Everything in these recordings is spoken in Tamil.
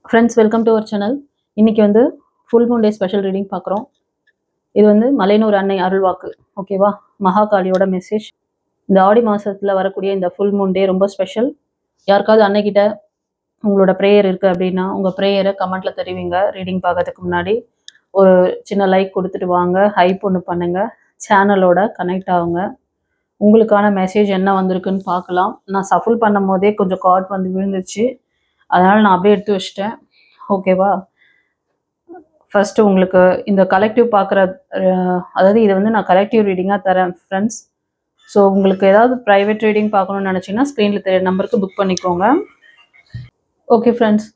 Friends, welcome to our channel. இன்னைக்கு வந்து full moon day special reading பார்க்குறோம். இது வந்து மலையனூர் அன்னை அருள்வாக்கு. ஓகேவா? மகாகாளியோட மெசேஜ். இந்த ஆடி மாதத்தில் வரக்கூடிய இந்த ஃபுல் மூன் டே ரொம்ப ஸ்பெஷல். யாருக்காவது அன்னைக்கிட்ட உங்களோட ப்ரேயர் இருக்குது அப்படின்னா உங்கள் ப்ரேயரை கமெண்ட்டில் தெரிவிங்க. ரீடிங் பார்க்கறதுக்கு முன்னாடி ஒரு சின்ன லைக் கொடுத்துட்டு வாங்க, ஹைப் ஒன்று பண்ணுங்கள், சேனலோட கனெக்ட் ஆகுங்க. உங்களுக்கான மெசேஜ் என்ன வந்திருக்குன்னு பார்க்கலாம். நான் சஃபுல் பண்ணும் போதே கொஞ்சம் கார்ட் வந்து விழுந்துச்சு, அதனால் நான் அப்படியே எடுத்து வச்சிட்டேன். ஓகேவா? ஃபஸ்ட்டு உங்களுக்கு இந்த கலெக்டிவ் பார்க்குற அதாவது இதை வந்து நான் கலெக்டிவ் ரீடிங்காக தரேன் ஃப்ரெண்ட்ஸ். ஸோ உங்களுக்கு ஏதாவது ப்ரைவேட் ரீடிங் பார்க்கணுன்னு நினச்சிங்கன்னா ஸ்க்ரீனில் தெரிய நம்பருக்கு புக் பண்ணிக்கோங்க. ஓகே ஃப்ரெண்ட்ஸ்,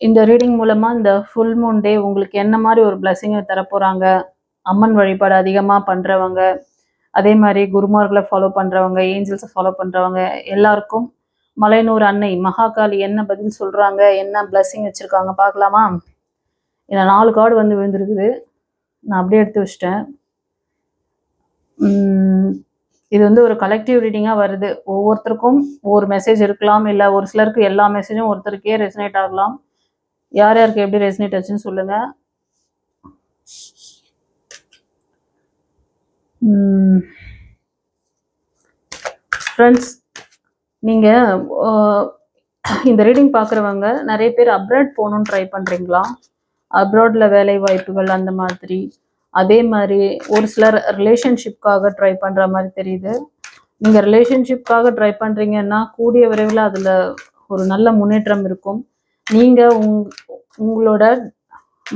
இந்த ரீடிங் மூலமாக இந்த ஃபுல் மூன் டே உங்களுக்கு என்ன மாதிரி ஒரு பிளெஸிங்கை தரப்போகிறாங்க, அம்மன் வழிபாடு அதிகமாக பண்ணுறவங்க, அதே மாதிரி குருமார்களை ஃபாலோ பண்ணுறவங்க, ஏஞ்சல்ஸை ஃபாலோ பண்ணுறவங்க எல்லாருக்கும் மலையனூர் அன்னை மகாகாளி என்ன பதில் சொல்கிறாங்க, என்ன பிளெஸிங் வச்சுருக்காங்க பார்க்கலாமா? இந்த 4 கார்டு வந்து விழுந்துருக்குது, நான் அப்படியே எடுத்து வச்சிட்டேன். இது வந்து ஒரு கலெக்டிவ் ரீடிங்காக வருது. ஒவ்வொருத்தருக்கும் ஒவ்வொரு மெசேஜ் இருக்கலாம், இல்லை ஒரு சிலருக்கு எல்லா மெசேஜும் ஒருத்தருக்கே ரெசனேட் ஆகலாம். யார் யாருக்கு எப்படி ரெசனேட் ஆச்சுன்னு சொல்லுங்கள். ஃப்ரெண்ட்ஸ், நீங்கள் இந்த ரீடிங் பார்க்குறவங்க நிறைய பேர் அப்ராட் போகணுன்னு ட்ரை பண்ணுறீங்களா? அப்ராடில் வேலை வாய்ப்புகள் அந்த மாதிரி. அதே மாதிரி ஒரு சிலர் ரிலேஷன்ஷிப்காக ட்ரை பண்ணுற மாதிரி தெரியுது. நீங்கள் ரிலேஷன்ஷிப்காக ட்ரை பண்ணுறீங்கன்னா கூடிய விரைவில் அதில் ஒரு நல்ல முன்னேற்றம் இருக்கும். நீங்கள் உங்களோட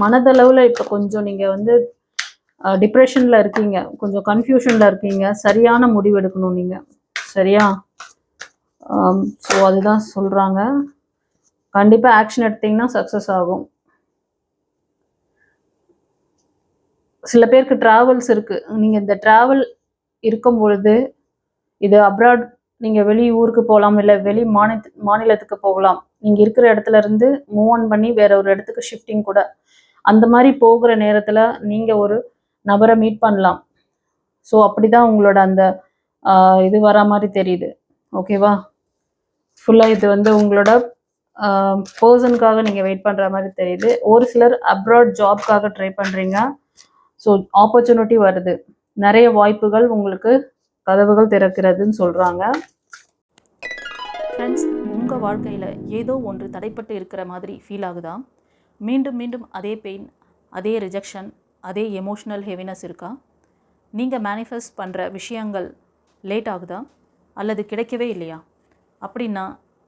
மனதளவில் இப்போ கொஞ்சம் நீங்கள் வந்து டிப்ரெஷனில் இருக்கீங்க, கொஞ்சம் கன்ஃபியூஷனில் இருக்கீங்க. சரியான முடிவு எடுக்கணும் நீங்கள், சரியா? ஸோ அதுதான் சொல்கிறாங்க. கண்டிப்பாக ஆக்ஷன் எடுத்தீங்கன்னா சக்ஸஸ் ஆகும். சில பேருக்கு ட்ராவல்ஸ் இருக்குது. நீங்கள் இந்த ட்ராவல் இருக்கும் பொழுது இது அப்ராட், நீங்கள் வெளி ஊருக்கு போகலாம், இல்லை வெளி மாநிலத்துக்கு போகலாம். நீங்கள் இருக்கிற இடத்துல இருந்து மூவ் ஆன் பண்ணி வேற ஒரு இடத்துக்கு ஷிஃப்டிங் கூட. அந்த மாதிரி போகிற நேரத்தில் நீங்கள் ஒரு நபரை மீட் பண்ணலாம். ஸோ அப்படி தான் உங்களோட அந்த இது வரா மாதிரி தெரியுது. ஓகேவா? ஃபுல்லாக இது வந்து உங்களோட பர்சனுக்காக நீங்கள் வெயிட் பண்ணுற மாதிரி தெரியுது. ஒரு சிலர் அப்ராட் ஜாப்காக ட்ரை பண்ணுறீங்க. ஸோ ஆப்பர்ச்சுனிட்டி வருது, நிறைய வாய்ப்புகள் உங்களுக்கு கதவுகள் திறக்கிறதுன்னு சொல்கிறாங்க. ஃப்ரெண்ட்ஸ், உங்கள் வாழ்க்கையில் ஏதோ ஒன்று தடைப்பட்டு இருக்கிற மாதிரி ஃபீல் ஆகுதா? மீண்டும் மீண்டும் அதே பெயின், அதே ரிஜெக்ஷன், அதே எமோஷ்னல் ஹெவினஸ் இருக்கா? நீங்கள் மேனிஃபெஸ்ட் பண்ணுற விஷயங்கள் லேட் ஆகுதா அல்லது கிடைக்கவே இல்லையா? அப்படின்னா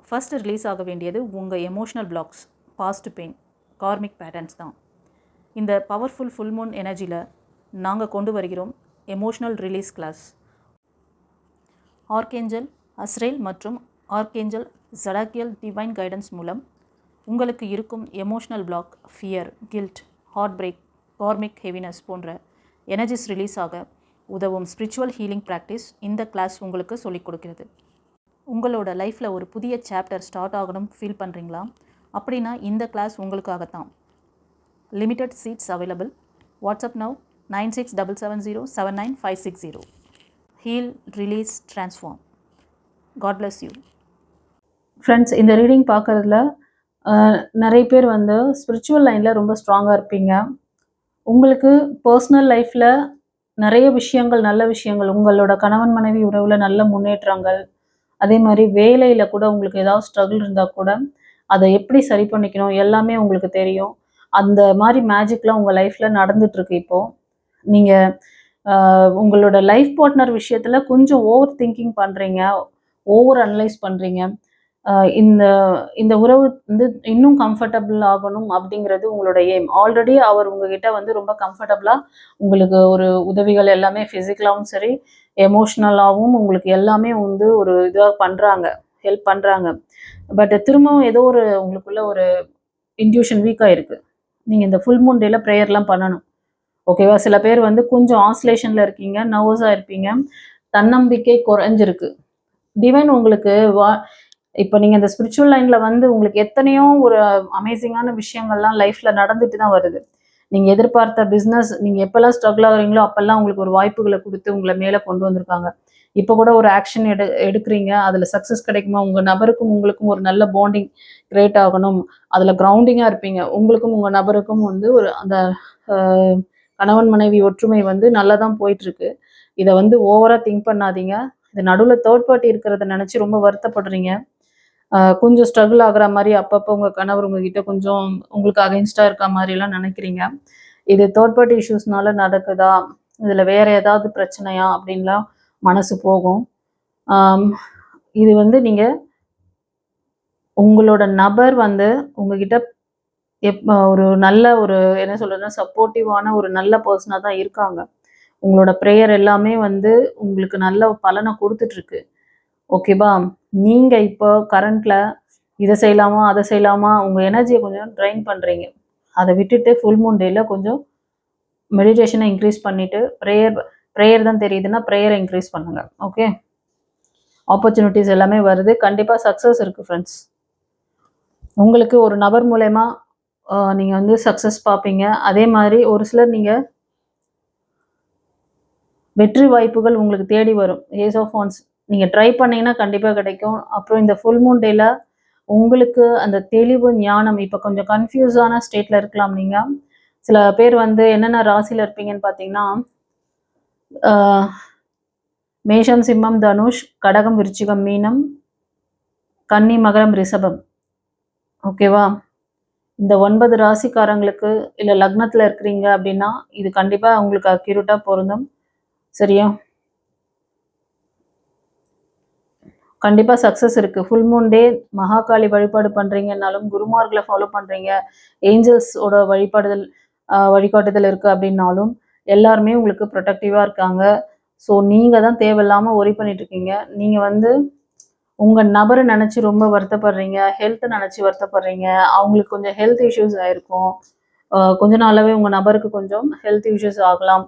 ஃபஸ்ட்டு ரிலீஸ் ஆக வேண்டியது உங்கள் emotional blocks, past pain, karmic patterns தான். இந்த பவர்ஃபுல் ஃபுல் மூன் எனர்ஜியில் நாங்கள் கொண்டு வருகிறோம் emotional release class. Archangel Azrael மற்றும் ஆர்கேஞ்சல் ஜடாக்கியல் டிவைன் கைடன்ஸ் மூலம் உங்களுக்கு இருக்கும் emotional block, fear, guilt, heartbreak, karmic heaviness போன்ற எனர்ஜிஸ் ரிலீஸ் ஆக உதவும் ஸ்பிரிச்சுவல் ஹீலிங் ப்ராக்டிஸ் இந்த கிளாஸ் உங்களுக்கு சொல்லிக் கொடுக்கிறது. உங்களோட லைஃப்பில் ஒரு புதிய சாப்டர் ஸ்டார்ட் ஆகணும் ஃபீல் பண்ணுறீங்களா? அப்படின்னா இந்த கிளாஸ் உங்களுக்காகத்தான். Limited seats available. WhatsApp now 9677079560. Heal, release, transform. God bless you. Friends, இந்த ரீடிங் பார்க்குறதுல நிறைய பேர் வந்து ஸ்பிரிச்சுவல் லைனில் ரொம்ப ஸ்ட்ராங்காக இருப்பீங்க. உங்களுக்கு பர்சனல் லைஃப்பில் நிறைய விஷயங்கள், நல்ல விஷயங்கள், உங்களோட கணவன் மனைவி உறவில் நல்ல முன்னேற்றங்கள், அதே மாதிரி வேலையில் கூட உங்களுக்கு ஏதாவது ஸ்ட்ரகிள் இருந்தால் கூட அதை எப்படி சரி பண்ணிக்கணும் எல்லாமே உங்களுக்கு தெரியும். அந்த மாதிரி மேஜிக்லாம் உங்கள் லைஃப்பில் நடந்துகிட்ருக்கு. இப்போது நீங்கள் உங்களோட லைஃப் பார்ட்னர் விஷயத்தில் கொஞ்சம் ஓவர் திங்கிங் பண்ணுறீங்க, ஓவர் அனலைஸ் பண்ணுறீங்க. இந்த இந்த உறவு வந்து இன்னும் கம்ஃபர்டபுள் ஆகணும் அப்படிங்கிறது உங்களோட எய்ம். ஆல்ரெடி அவர் உங்ககிட்ட வந்து ரொம்ப கம்ஃபர்டபுளாக உங்களுக்கு ஒரு உதவிகள் எல்லாமே ஃபிசிக்கலாகவும் சரி, எமோஷ்னலாகவும் உங்களுக்கு எல்லாமே வந்து ஒரு இதாக பண்ணுறாங்க, ஹெல்ப் பண்ணுறாங்க. பட் திரும்பவும் ஏதோ ஒரு உங்களுக்குள்ள ஒரு இன்ட்யூஷன் வீக்காக இருக்குது. நீங்கள் இந்த ஃபுல் மூன் டேயில் ப்ரேயர்லாம் பண்ணணும். ஓகேவா? சில பேர் வந்து கொஞ்சம் ஆஸ்லேஷனில் இருக்கீங்க, நர்வஸாக இருப்பீங்க, தன்னம்பிக்கை குறைஞ்சிருக்கு. டிவைன் உங்களுக்கு இப்போ நீங்கள் இந்த ஸ்பிரிச்சுவல் லைனில் வந்து உங்களுக்கு எத்தனையோ ஒரு அமேசிங்கான விஷயங்கள்லாம் லைஃப்பில் நடந்துட்டு தான் வருது. நீங்கள் எதிர்பார்த்த பிஸ்னஸ், நீங்கள் எப்போல்லாம் ஸ்ட்ரகிள் ஆகுறீங்களோ அப்போல்லாம் உங்களுக்கு ஒரு வாய்ப்புகளை கொடுத்து உங்களை மேலே கொண்டு வந்திருக்காங்க. இப்போ கூட ஒரு ஆக்ஷன் எடுக்கிறீங்க, அதில் சக்ஸஸ் கிடைக்குமா, உங்கள் நபருக்கும் உங்களுக்கும் ஒரு நல்ல பாண்டிங் கிரியேட் ஆகணும், அதில் கிரவுண்டிங்காக இருப்பீங்க, உங்களுக்கும் உங்கள் நபருக்கும் வந்து ஒரு அந்த கணவன் மனைவி ஒற்றுமை வந்து நல்லா தான் போயிட்டுருக்கு. இதை வந்து ஓவராக திங்க் பண்ணாதீங்க. இது நடுவில் தேர்ட் பார்ட்டி இருக்கிறத நினச்சி ரொம்ப வருத்தப்படுறீங்க. கொஞ்சம் ஸ்ட்ரகிள் ஆகுற மாதிரி அப்பப்போ உங்கள் கணவர் உங்ககிட்ட கொஞ்சம் உங்களுக்கு அகைன்ஸ்டாக இருக்க மாதிரிலாம் நினைக்கிறீங்க. இது தேர்ட் பார்ட்டி இஷ்யூஸ்னால நடக்குதா, இதில் வேறு ஏதாவது பிரச்சனையா அப்படின்லாம் மனசு போகும். இது வந்து நீங்கள் உங்களோட நபர் வந்து உங்ககிட்ட ஒரு நல்ல ஒரு என்ன சொல்கிறதுனா சப்போர்ட்டிவான ஒரு நல்ல பர்சனாக தான் இருக்காங்க. உங்களோட ப்ரேயர் எல்லாமே வந்து உங்களுக்கு நல்ல பலனை கொடுத்துட்ருக்கு. ஓகேவா? நீங்கள் இப்போ கரண்ட்டில் இதை செய்யலாமா அதை செய்யலாமா உங்கள் எனர்ஜியை கொஞ்சம் ட்ரைன் பண்ணுறீங்க. அதை விட்டுட்டு ஃபுல் மூன் டேயில் கொஞ்சம் மெடிடேஷனை இன்க்ரீஸ் பண்ணிவிட்டு ப்ரேயர் தான் தெரியுதுன்னா ப்ரேயரை இன்க்ரீஸ் பண்ணுங்கள். ஓகே, ஆப்பர்ச்சுனிட்டிஸ் எல்லாமே வருது, கண்டிப்பாக சக்ஸஸ் இருக்குது ஃப்ரெண்ட்ஸ். உங்களுக்கு ஒரு நபர் மூலயமா நீங்கள் வந்து சக்ஸஸ் பார்ப்பீங்க. அதே மாதிரி ஒரு சிலர் நீங்கள் வெற்றி வாய்ப்புகள் உங்களுக்கு தேடி வரும். ஏஸ் ஆஃப் வான்ஸ் நீங்கள் ட்ரை பண்ணிங்கன்னா கண்டிப்பாக கிடைக்கும். அப்புறம் இந்த ஃபுல் மூன் டேயில் உங்களுக்கு அந்த தெளிவு ஞானம் இப்போ கொஞ்சம் கன்ஃபியூஸான ஸ்டேட்டில் இருக்கலாம். நீங்கள் சில பேர் வந்து என்னென்ன ராசியில் இருப்பீங்கன்னு பார்த்தீங்கன்னா மேஷம், சிம்மம், தனுஷ், கடகம், விருச்சிகம், மீனம், கன்னி, மகரம், ரிஷபம். ஓகேவா? இந்த 9 ராசிக்காரங்களுக்கு இல்லை லக்னத்தில் இருக்கிறீங்க அப்படின்னா இது கண்டிப்பாக உங்களுக்கு அக்யூரேட்டாக பொருந்தும். சரியா? கண்டிப்பாக சக்ஸஸ் இருக்குது. ஃபுல் மூன் டே மகாகாளி வழிபாடு பண்ணுறீங்கன்னாலும், குருமார்களை ஃபாலோ பண்ணுறீங்க, ஏஞ்சல்ஸோட வழிகாட்டுதல் இருக்குது அப்படின்னாலும் எல்லாருமே உங்களுக்கு ப்ரொடெக்டிவாக இருக்காங்க. ஸோ நீங்கள் தான் தேவையில்லாமல் ஒரி பண்ணிட்டுருக்கீங்க. நீங்கள் வந்து உங்கள் நபரை நினச்சி ரொம்ப வருத்தப்படுறீங்க, ஹெல்த்தை நினச்சி வருத்தப்படுறீங்க. அவங்களுக்கு கொஞ்சம் ஹெல்த் இஷ்யூஸ் ஆகிருக்கும். கொஞ்ச நாளாகவே உங்கள் நபருக்கு கொஞ்சம் ஹெல்த் இஷ்யூஸ் ஆகலாம்.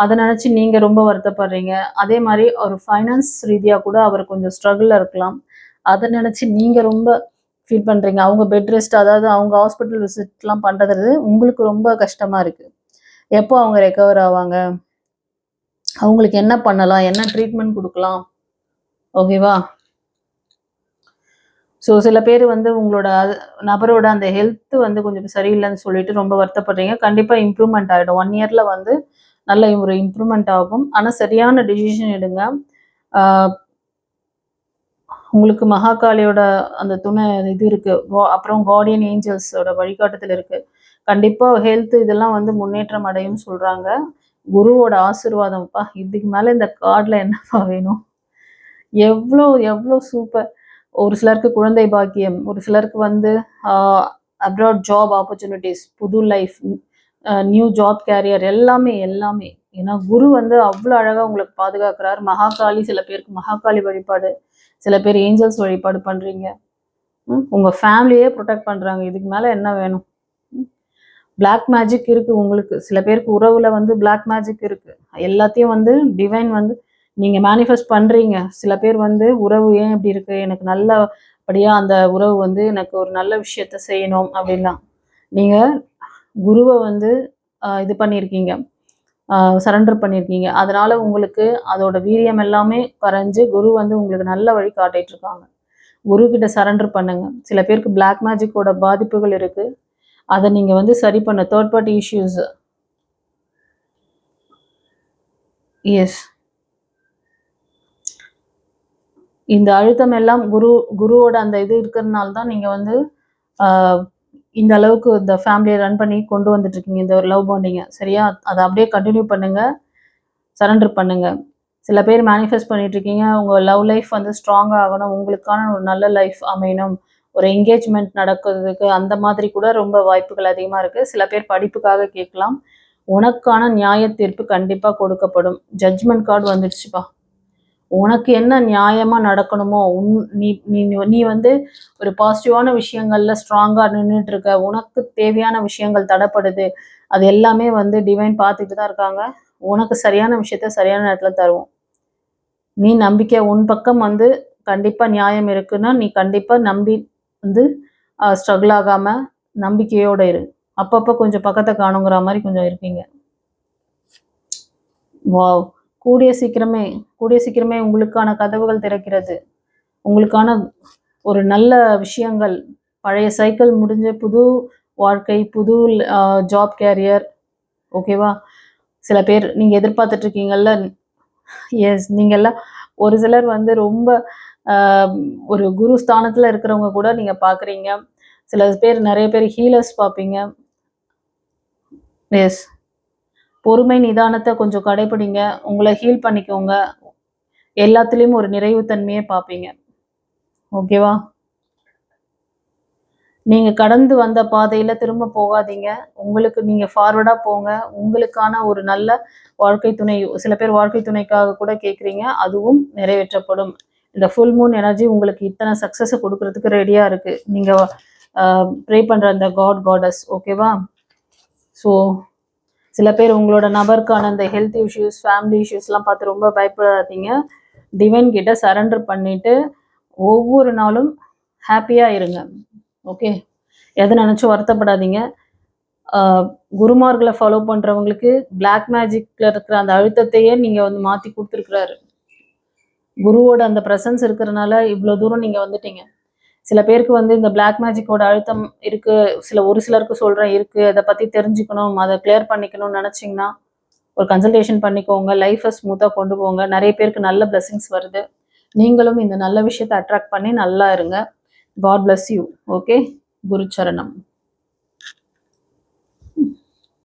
அதை நினச்சி நீங்கள் ரொம்ப வருத்தப்படுறீங்க. அதே மாதிரி ஒரு ஃபைனான்ஸ் ரீதியாக கூட அவர் கொஞ்சம் ஸ்ட்ரகிளில் இருக்கலாம். அதை நினச்சி நீங்கள் ரொம்ப ஃபீல் பண்ணுறீங்க. அவங்க பெட் ரெஸ்ட், அதாவது அவங்க ஹாஸ்பிட்டல் விசிட்லாம் பண்ணுறது உங்களுக்கு ரொம்ப கஷ்டமாக இருக்குது. எப்போ அவங்க ரெக்கவர் ஆவாங்க, அவங்களுக்கு என்ன பண்ணலாம், என்ன ட்ரீட்மெண்ட் கொடுக்கலாம், ஓகேவா? ஸோ சில பேர் வந்து உங்களோட நபரோட அந்த ஹெல்த் வந்து கொஞ்சம் சரியில்லைன்னு சொல்லிட்டு ரொம்ப வருத்தப்படுறீங்க. கண்டிப்பாக இம்ப்ரூவ்மெண்ட் ஆகிடும். 1 இயரில் வந்து நல்ல ஒரு இம்ப்ரூவ்மெண்ட் ஆகும். ஆனால் சரியான டிசிஷன் எடுங்க. உங்களுக்கு மகாகாளியோட அந்த துணை இது இருக்குது, அப்புறம் கார்டியன் ஏஞ்சல்ஸோட வழிகாட்டுதல் இருக்குது. கண்டிப்பாக ஹெல்த் இதெல்லாம் வந்து முன்னேற்றம் அடையும்னு சொல்கிறாங்க. குருவோட ஆசீர்வாதம்ப்பா, இதுக்கு மேலே இந்த கார்டில் என்னப்பா வேணும்? எவ்வளோ எவ்வளோ சூப்பர். ஒரு சிலருக்கு குழந்தை பாக்கியம், ஒரு சிலருக்கு வந்து அப்ராட் ஜாப் ஆப்பர்ச்சுனிட்டிஸ், புது லைஃப், நியூ ஜாப் கேரியர், எல்லாமே எல்லாமே. ஏன்னா குரு வந்து அவ்வளோ அழகாக உங்களுக்கு பாதுகாக்கிறார். மகாகாளி, சில பேருக்கு மகாகாளி வழிபாடு, சில பேர் ஏஞ்சல்ஸ் வழிபாடு பண்ணுறீங்க. உங்கள் ஃபேமிலியே ப்ரொடெக்ட் பண்ணுறாங்க. இதுக்கு மேலே என்ன வேணும்? பிளாக் மேஜிக் இருக்குது உங்களுக்கு. சில பேருக்கு உறவில் வந்து பிளாக் மேஜிக் இருக்குது. எல்லாத்தையும் வந்து டிவைன் வந்து நீங்கள் மேனிஃபெஸ்ட் பண்ணுறீங்க. சில பேர் வந்து உறவு ஏன் இப்படி இருக்குது, எனக்கு நல்லபடியாக அந்த உறவு வந்து எனக்கு ஒரு நல்ல விஷயத்த செய்யணும் அப்படின்லாம் நீங்கள் குருவை வந்து இது பண்ணியிருக்கீங்க, சரண்டர் பண்ணியிருக்கீங்க. அதனால் உங்களுக்கு அதோட வீரியம் எல்லாமே கரைஞ்சு குரு வந்து உங்களுக்கு நல்ல வழி காட்டிகிட்ருக்காங்க. குருக்கிட்ட சரண்டர் பண்ணுங்கள். சில பேருக்கு பிளாக் மேஜிக்கோட பாதிப்புகள் இருக்குது. அதை நீங்கள் வந்து சரி பண்ண தேர்ட் பார்ட்டி இஷ்யூஸ். எஸ், இந்த அழுத்தம் எல்லாம் குருவோட அந்த இது இருக்கிறதுனால தான் நீங்கள் வந்து இந்த அளவுக்கு இந்த ஃபேமிலியை ரன் பண்ணி கொண்டு வந்துட்டுருக்கீங்க, இந்த ஒரு லவ் பாண்டிங்கை. சரியா? அதை அப்படியே கண்டினியூ பண்ணுங்கள், சரண்டர் பண்ணுங்கள். சில பேர் மேனிஃபெஸ்ட் பண்ணிகிட்ருக்கீங்க, உங்கள் லவ் லைஃப் வந்து ஸ்ட்ராங்காக ஆகணும், உங்களுக்கான ஒரு நல்ல லைஃப் அமையணும், ஒரு என்கேஜ்மெண்ட் நடக்கிறதுக்கு அந்த மாதிரி கூட ரொம்ப வாய்ப்புகள் அதிகமாக இருக்குது. சில பேர் படிப்புக்காக கேட்கலாம். உனக்கான நியாய தீர்ப்பு கண்டிப்பாக கொடுக்கப்படும். ஜட்ஜ்மெண்ட் கார்டு வந்துடுச்சுப்பா. உனக்கு என்ன நியாயமாக நடக்கணுமோ, நீ வந்து ஒரு பாசிட்டிவான விஷயங்களில் ஸ்ட்ராங்காக நின்றுட்டுருக்க, உனக்கு தேவையான விஷயங்கள் தடைப்படுது, அது எல்லாமே வந்து டிவைன் பார்த்துட்டு தான் இருக்காங்க. உனக்கு சரியான விஷயத்த சரியான நேரத்தில் தருவோம். நீ நம்பிக்கை, உன் பக்கம் வந்து கண்டிப்பாக நியாயம் இருக்குன்னா நீ கண்டிப்பாக நம்பி வந்து ஸ்ட்ரகிள் ஆகாமல் நம்பிக்கையோடு இரு. அப்பப்போ கொஞ்சம் பக்கத்தை காணுங்கிற மாதிரி கொஞ்சம் இருப்பீங்க. வாவ், கூடிய சீக்கிரமே உங்களுக்கான கதவுகள் திறக்கிறது. உங்களுக்கான ஒரு நல்ல விஷயங்கள், பழைய சைக்கிள் முடிஞ்சு புது வாழ்க்கை, புது ஜாப் கேரியர், ஓகேவா? சில பேர் நீங்கள் எதிர்பார்த்துட்டு இருக்கீங்கல்ல, எஸ், நீங்கள்லாம் ஒரு சிலர் வந்து ரொம்ப ஒரு குரு ஸ்தானத்தில் இருக்கிறவங்க கூட நீங்கள் பார்க்குறீங்க. சில பேர், நிறைய பேர் ஹீலர்ஸ் பார்ப்பீங்க. எஸ், பொறுமை நிதானத்தை கொஞ்சம் கடைப்பிடிங்க. உங்களை ஹீல் பண்ணிக்கோங்க. எல்லாத்துலேயும் ஒரு நிறைவுத்தன்மையை பார்ப்பீங்க. ஓகேவா? நீங்கள் கடந்து வந்த பாதையில் திரும்ப போகாதீங்க. உங்களுக்கு நீங்கள் ஃபார்வர்டாக போங்க. உங்களுக்கான ஒரு நல்ல வாழ்க்கை துணை, சில பேர் வாழ்க்கை துணைக்காக கூட கேட்குறீங்க, அதுவும் நிறைவேற்றப்படும். இந்த ஃபுல் மூன் எனர்ஜி உங்களுக்கு இத்தனை சக்ஸஸை கொடுக்கறதுக்கு ரெடியாக இருக்குது. நீங்கள் ப்ரே பண்ணுற அந்த காடஸ், ஓகேவா? ஸோ சில பேர் உங்களோட நபருக்கான இந்த ஹெல்த் இஷ்யூஸ், ஃபேமிலி இஷ்யூஸ்லாம் பார்த்து ரொம்ப பயப்படாதீங்க. டிவைன் கிட்ட சரண்டர் பண்ணிவிட்டு ஒவ்வொரு நாளும் ஹாப்பியாக இருங்க. ஓகே, எதை நினச்சும் வருத்தப்படாதீங்க. குருமார்களை ஃபாலோ பண்ணுறவங்களுக்கு பிளாக் மேஜிக்கில் இருக்கிற அந்த அழுத்தத்தையே நீங்கள் வந்து மாற்றி கொடுத்துருக்குறாரு. குருவோட அந்த ப்ரெசன்ஸ் இருக்கிறனால இவ்வளோ தூரம் நீங்கள் வந்துட்டீங்க. சில பேருக்கு வந்து இந்த பிளாக் மேஜிக்கோட அழுத்தம் இருக்குது, ஒரு சிலருக்கு சொல்கிறேன் இருக்குது. அதை பற்றி தெரிஞ்சுக்கணும், அதை கிளியர் பண்ணிக்கணும்னு நினச்சிங்கன்னா ஒரு கன்சல்டேஷன் பண்ணிக்கோங்க. லைஃப்பை ஸ்மூத்தாக கொண்டு போங்க. நிறைய பேருக்கு நல்ல பிளெஸிங்ஸ் வருது. நீங்களும் இந்த நல்ல விஷயத்தை அட்ராக்ட் பண்ணி நல்லா இருங்க. God bless you. ஓகே, குரு சரணம்.